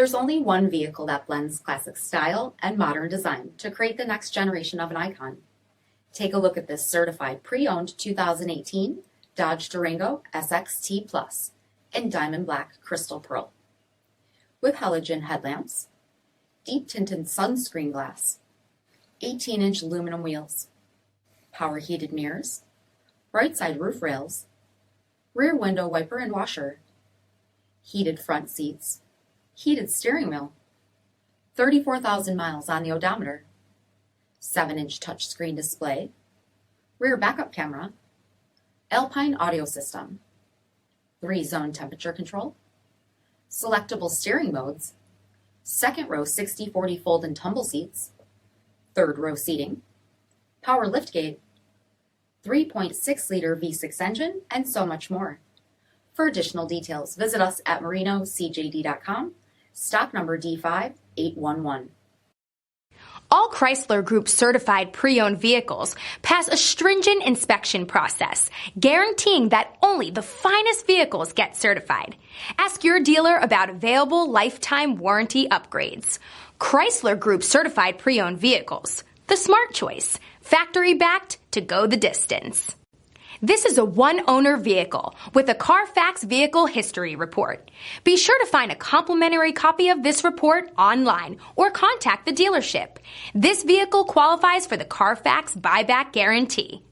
There's only one vehicle that blends classic style and modern design to create the next generation of an icon. Take a look at this certified pre-owned 2018 Dodge Durango SXT Plus in diamond black crystal pearl. With halogen headlamps, deep tinted sunscreen glass, 18-inch aluminum wheels, power heated mirrors, right side roof rails, rear window wiper and washer, heated front seats, heated steering wheel, 34,000 miles on the odometer, 7-inch touchscreen display, rear backup camera, Alpine audio system, 3-zone temperature control, selectable steering modes, second row 60/40 fold and tumble seats, third row seating, power liftgate, 3.6-liter V6 engine, and so much more. For additional details, visit us at marinocjd.com, stock number D5811. All Chrysler Group certified pre-owned vehicles pass a stringent inspection process, guaranteeing that only the finest vehicles get certified. Ask your dealer about available lifetime warranty upgrades. Chrysler Group certified pre-owned vehicles, the smart choice, factory backed to go the distance. This is a one-owner vehicle with a Carfax Vehicle History Report. Be sure to find a complimentary copy of this report online or contact the dealership. This vehicle qualifies for the Carfax Buyback Guarantee.